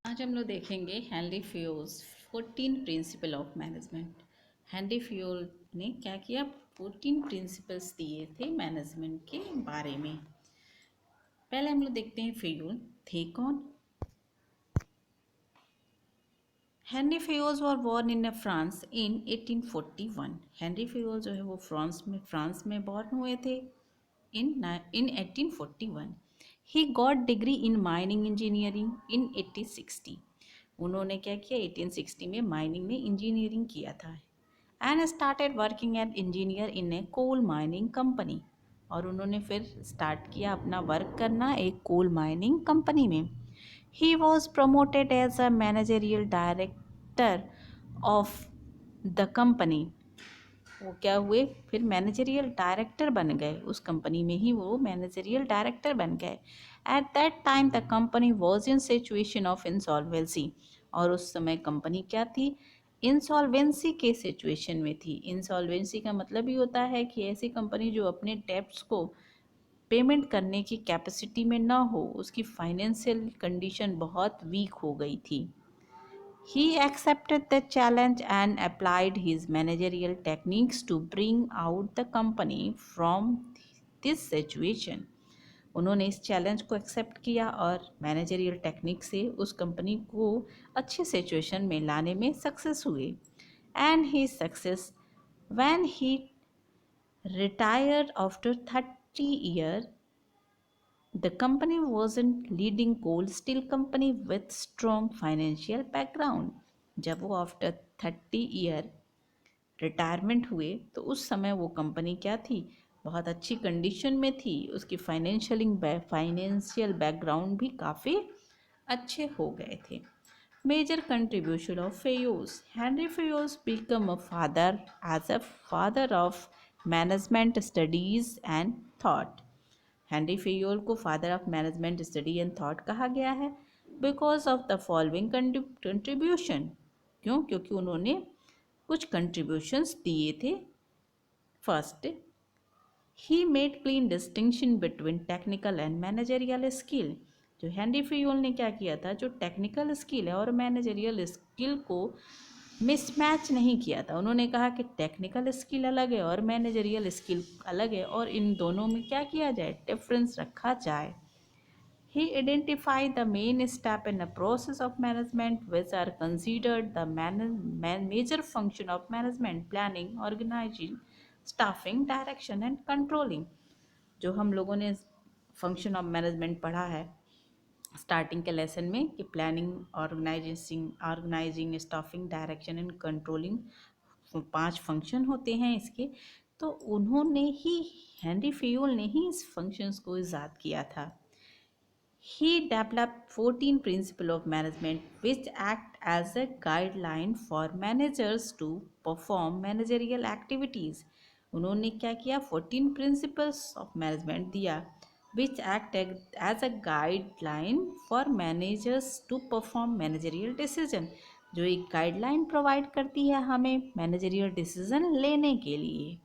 आज हम लोग देखेंगे Henry fuse 14 principle of management. Henry fuse ने क्या किया? 14 प्रिंसिपल्स दिए थे मैनेजमेंट के बारे में। पहले हम लोग देखते हैं फ्यूज थे कौन। Henry fuse war born in France in 1841। Henry fuse जो है वो फ्रांस में बॉर्न हुए थे in 1841. He got degree in mining engineering in 1860. उन्होंने क्या किया? 1860 में माइनिंग में इंजीनियरिंग किया था and started working as engineer in a coal mining company. और उन्होंने फिर स्टार्ट किया अपना वर्क करना एक कोल माइनिंग कंपनी में। He was promoted as a managerial director of the company. वो क्या हुए? फिर मैनेजरियल डायरेक्टर बन गए, उस कंपनी में ही वो मैनेजरियल डायरेक्टर बन गए। At that time the company was in situation of insolvency. और उस समय कंपनी क्या थी? इंसॉल्वेंसी के सिचुएशन में थी। इंसॉल्वेंसी का मतलब ही होता है कि ऐसी कंपनी जो अपने डेब्ट्स को पेमेंट करने की कैपेसिटी में ना हो, उसकी फाइनेंशियल कंडीशन बहुत वीक हो गई थी। He accepted the challenge and applied his managerial techniques to bring out the company from this situation. उन्होंने इस चैलेंज को एक्सेप्ट किया और मैनेजरियल टेक्निक से उस कंपनी को अच्छी सिचुएशन में लाने में सक्सेस हुए। And he success when he retired after 30 years. The company wasn't leading coal steel company with strong financial background. जब वो आफ्टर 30 ईयर रिटायरमेंट हुए तो उस समय वो कंपनी क्या थी? बहुत अच्छी कंडीशन में थी। उसकी फाइनेंशियल बैकग्राउंड भी काफ़ी अच्छे हो गए थे। Major contribution of Fayol. Henri Fayol become a father as a father of management studies and thought. Henri Fayol को father of management study and thought कहा गया है because of the following contribution. क्यों? क्योंकि उन्होंने कुछ कंट्रीब्यूशंस दिए थे। First, he made clean distinction between technical and managerial skill. जो हेनरी फेयोल ने क्या किया था? जो टेक्निकल स्किल है और मैनेजरियल स्किल को मिसमैच नहीं किया था। उन्होंने कहा कि टेक्निकल स्किल अलग है और मैनेजरियल स्किल अलग है और इन दोनों में क्या किया जाए? डिफरेंस रखा जाए। He identified the main step in the process of management which are considered the major function of management: planning, organizing, staffing, direction and controlling। जो हम लोगों ने फंक्शन ऑफ मैनेजमेंट पढ़ा है स्टार्टिंग के लेसन में कि planning, organising, staffing, direction and controlling 5 function होते हैं इसके। तो उन्होंने ही, हेनरी फेयोल ने ही इस फंक्शंस को ईजाद किया था। He developed 14 principles of management which act as a guideline for managers to perform managerial activities। उन्होंने क्या किया? 14 principles of management दिया which act as a guideline for managers to perform managerial decision। जो एक गाइडलाइन प्रोवाइड करती है हमें managerial decision लेने के लिए।